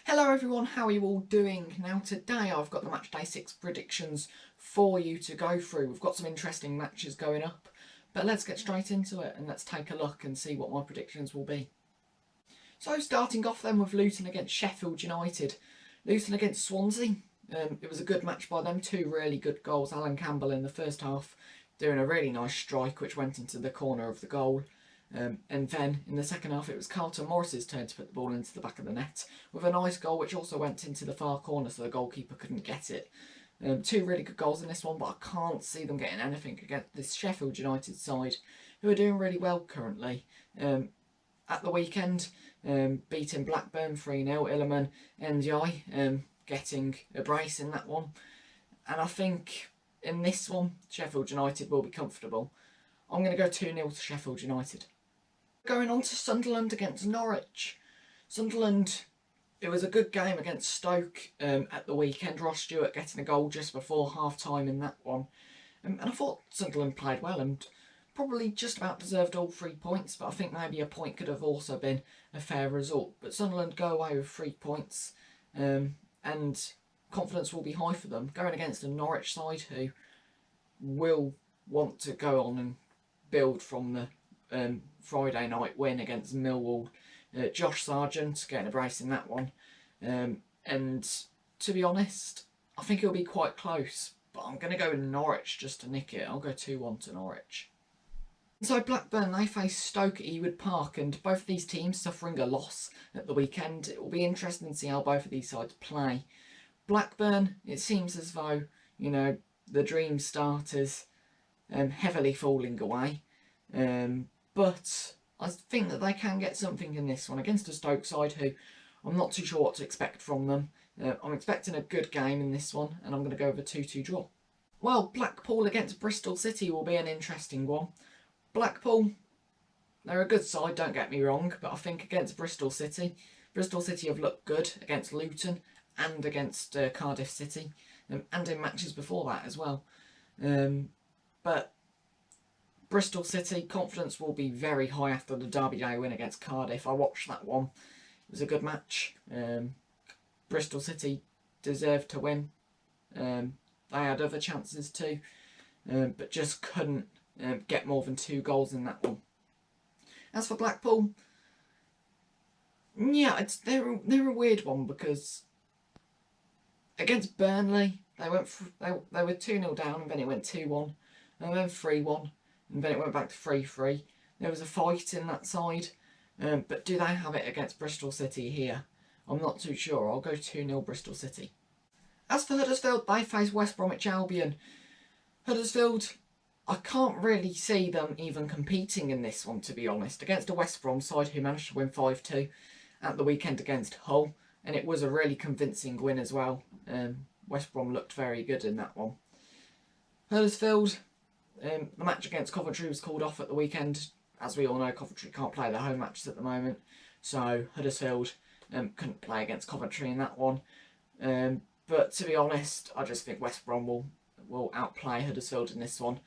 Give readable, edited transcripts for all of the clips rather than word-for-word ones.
Hello everyone, how are you all doing? Now today I've got the match day 6 predictions for you to go through. We've got some interesting matches going up, but let's get straight into it and let's take a look and see what my predictions will be. So starting off then with Luton against Sheffield United. Luton against Swansea. It was a good match by them, two really good goals. Alan Campbell in the first half doing a really nice strike which went into the corner of the goal. And then in the second half it was Carlton Morris's turn to put the ball into the back of the net with a nice goal which also went into the far corner so the goalkeeper couldn't get it. Two really good goals in this one, but I can't see them getting anything against this Sheffield United side who are doing really well currently. At the weekend, beating Blackburn 3-0, Illiman Ndiaye getting a brace in that one. And I think in this one, Sheffield United will be comfortable. I'm going to go 2-0 to Sheffield United. Going on to Sunderland against Norwich. Sunderland, it was a good game against Stoke at the weekend. Ross Stewart getting a goal just before half-time in that one. And I thought Sunderland played well and probably just about deserved all 3 points, but I think maybe a point could have also been a fair result. But Sunderland go away with 3 points and confidence will be high for them. Going against a Norwich side who will want to go on and build from the Friday night win against Millwall. Josh Sargent getting a brace in that one. And to be honest, I think it'll be quite close, but I'm going to go with Norwich just to nick it. I'll go 2-1 to Norwich. So Blackburn, they face Stoke at Ewood Park, and both of these teams suffering a loss at the weekend. It will be interesting to see how both of these sides play. Blackburn, it seems as though, you know, the dream starters heavily falling away. But I think that they can get something in this one against a Stoke side who I'm not too sure what to expect from them. I'm expecting a good game in this one, and I'm going to go with a 2-2 draw. Well, Blackpool against Bristol City will be an interesting one. Blackpool, they're a good side, don't get me wrong, but I think against Bristol City have looked good against Luton and against Cardiff City, and in matches before that as well. But Bristol City, confidence will be very high after the Derby Day win against Cardiff. I watched that one. It was a good match. Bristol City deserved to win. They had other chances too, but just couldn't get more than 2 goals in that one. As for Blackpool, yeah, they're a weird one because against Burnley, they were 2-0 down and then it went 2-1 and then 3-1 and then it went back to 3-3. There was a fight in that side, but do they have it against Bristol City here? I'm not too sure. I'll go 2-0 Bristol City. As for Huddersfield, they face West Bromwich Albion. Huddersfield, I can't really see them even competing in this one, to be honest, against a West Brom side who managed to win 5-2 at the weekend against Hull, and it was a really convincing win as well. West Brom looked very good in that one. Huddersfield, the match against Coventry was called off at the weekend. As we all know, Coventry can't play their home matches at the moment, so Huddersfield couldn't play against Coventry in that one. But to be honest, I just think West Brom will outplay Huddersfield in this one.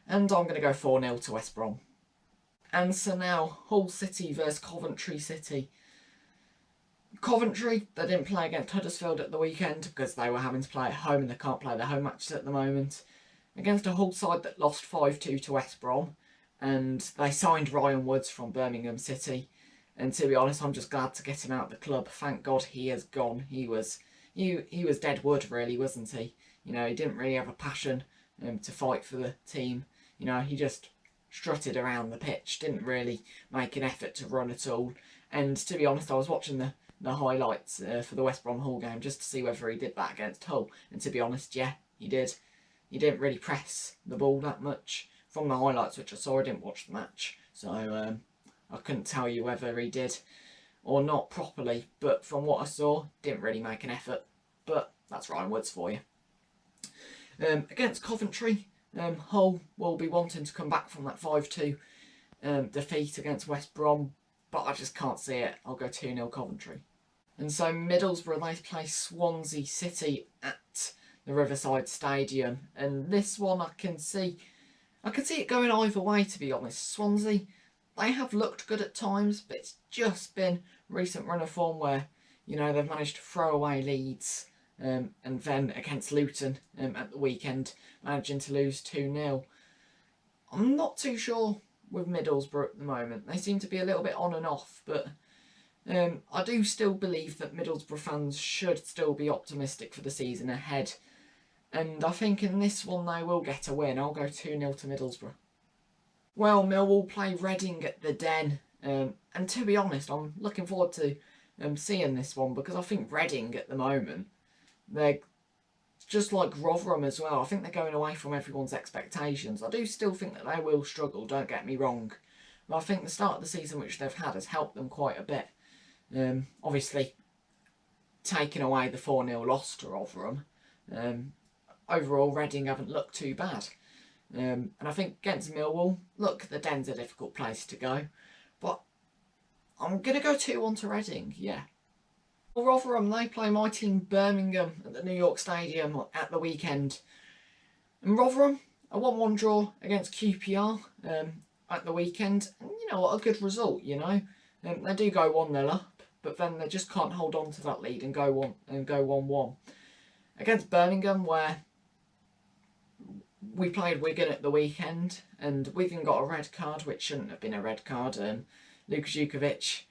And I'm going to go 4-0 to West Brom. And so now, Hull City versus Coventry City. Coventry, they didn't play against Huddersfield at the weekend because they were having to play at home and they can't play their home matches at the moment. Against a Hull side that lost 5-2 to West Brom. And they signed Ryan Woods from Birmingham City. And to be honest, I'm just glad to get him out of the club. Thank God he has gone. He was dead wood, really, wasn't he? You know, he didn't really have a passion to fight for the team. You know, he just strutted around the pitch, didn't really make an effort to run at all. And to be honest, I was watching the highlights for the West Brom Hull game just to see whether he did that against Hull. And to be honest, yeah, he did. He didn't really press the ball that much. From the highlights which I saw, I didn't watch the match, so I couldn't tell you whether he did or not properly. But from what I saw, didn't really make an effort. But that's Ryan Woods for you. Against Coventry, Hull will be wanting to come back from that 5-2 defeat against West Brom, but I just can't see it. I'll go 2-0 Coventry. And so Middlesbrough, they play Swansea City at the Riverside Stadium, and this one I can see it going either way, to be honest. Swansea, they have looked good at times, but it's just been a recent run of form where You know, they've managed to throw away leads, and then against Luton at the weekend, managing to lose 2-0. I'm not too sure with Middlesbrough at the moment. They seem to be a little bit on and off, but I do still believe that Middlesbrough fans should still be optimistic for the season ahead. And I think in this one they will get a win. I'll go 2-0 to Middlesbrough. Well, Millwall play Reading at the Den. And to be honest, I'm looking forward to seeing this one, because I think Reading at the moment, they're just like Rotherham as well. I think they're going away from everyone's expectations. I do still think that they will struggle, don't get me wrong. But I think the start of the season which they've had has helped them quite a bit. Obviously, taking away the 4-0 loss to Rotherham, overall Reading haven't looked too bad. And I think against Millwall, look, the Den's a difficult place to go. But I'm going to go 2-1 to Reading, yeah. Well, Rotherham, they play my team Birmingham at the New York Stadium at the weekend. And Rotherham, a 1-1 draw against QPR at the weekend. And you know what, a good result, you know. They do go 1-0 up, but then they just can't hold on to that lead and go 1-1. Against Birmingham, where we played Wigan at the weekend, and Wigan got a red card, which shouldn't have been a red card. Lukas Jukovic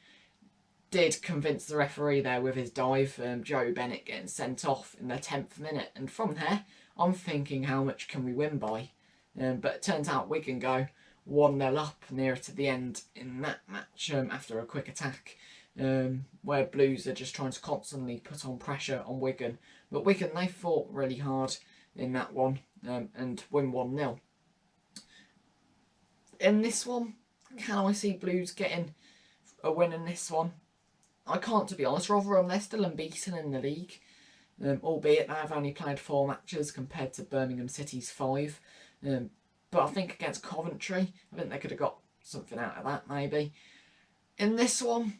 did convince the referee there with his dive. Joe Bennett getting sent off in the 10th minute, and from there I'm thinking, how much can we win by? But it turns out Wigan go 1-0 up nearer to the end in that match after a quick attack, where Blues are just trying to constantly put on pressure on Wigan. But Wigan, they fought really hard in that one and win 1-0. In this one, can I see Blues getting a win in this one? I can't, to be honest. Rotherham, they're still unbeaten in the league, albeit they have only played 4 matches compared to Birmingham City's 5. But I think against Coventry, I think they could have got something out of that, maybe. In this one,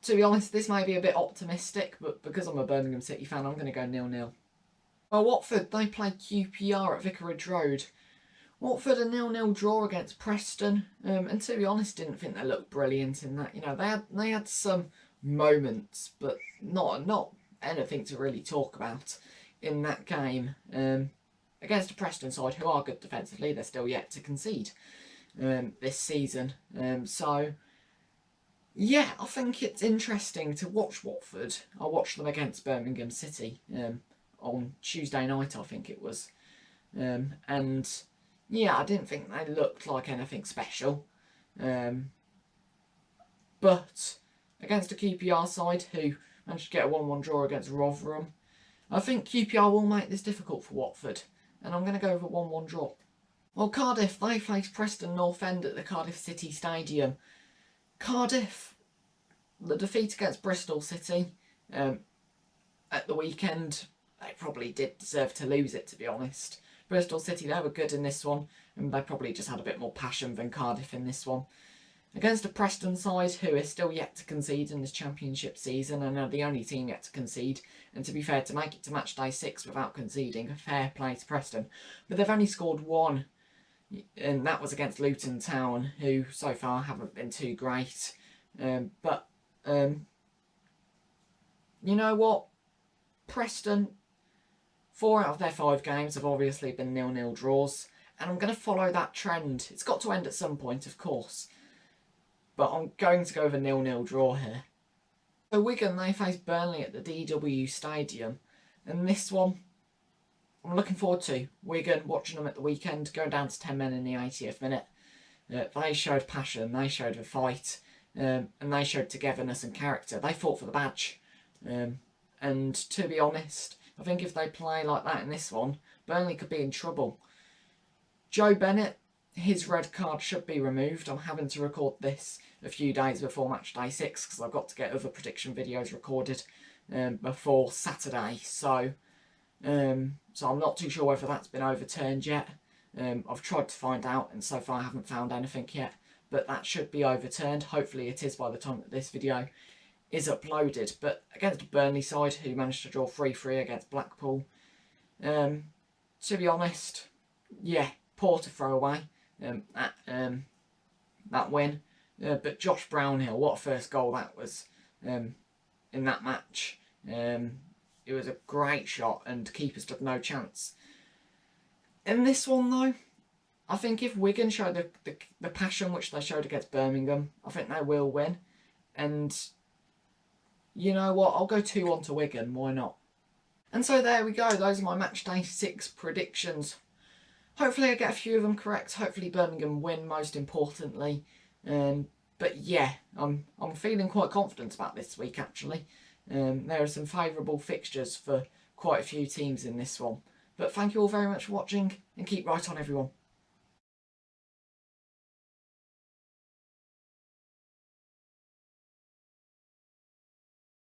to be honest, this may be a bit optimistic, but because I'm a Birmingham City fan, I'm going to go 0-0. Well, Watford, they played QPR at Vicarage Road. Watford a 0-0 draw against Preston, and to be honest, didn't think they looked brilliant in that. You know, they had some moments, but not anything to really talk about in that game. Against a Preston side who are good defensively, they're still yet to concede this season. So, yeah, I think it's interesting to watch Watford. I watched them against Birmingham City on Tuesday night, I think it was. And yeah, I didn't think they looked like anything special. But against a QPR side who managed to get a 1-1 draw against Rotherham, I think QPR will make this difficult for Watford. And I'm going to go with a 1-1 draw. Well, Cardiff, they face Preston North End at the Cardiff City Stadium. Cardiff, the defeat against Bristol City at the weekend, they probably did deserve to lose it, to be honest. Bristol City, they were good in this one, and they probably just had a bit more passion than Cardiff in this one. Against a Preston side who is still yet to concede in this championship season, and are the only team yet to concede, and to be fair, to make it to match day 6 without conceding, a fair play to Preston. But they've only scored 1, and that was against Luton Town, who so far haven't been too great. But you know what? Preston, 4 out of their 5 games have obviously been 0-0 draws, and I'm going to follow that trend. It's got to end at some point, of course, but I'm going to go with a 0-0 draw here. So Wigan, they face Burnley at the DW Stadium, and this one I'm looking forward to. Wigan, watching them at the weekend, going down to 10 men in the 80th minute. They showed passion, they showed a fight, and they showed togetherness and character. They fought for the badge, and to be honest, I think if they play like that in this one, Burnley could be in trouble. Joe Bennett, his red card should be removed. I'm having to record this a few days before match day 6 because I've got to get other prediction videos recorded before Saturday. So I'm not too sure whether that's been overturned yet. I've tried to find out, and so far I haven't found anything yet. But that should be overturned. Hopefully it is by the time that this video is uploaded. But against a Burnley side who managed to draw 3-3 against Blackpool, to be honest, yeah, poor to throw away that win. But Josh Brownhill, what a first goal that was. in that match. It was a great shot and keeper stood no chance. In this one though, I think if Wigan show the passion which they showed against Birmingham, I think they will win. And you know what, I'll go 2-1 to Wigan, why not? And so there we go, those are my match day 6 predictions. Hopefully I get a few of them correct, hopefully Birmingham win most importantly. But yeah, I'm feeling quite confident about this week actually. There are some favourable fixtures for quite a few teams in this one. But thank you all very much for watching and keep right on everyone.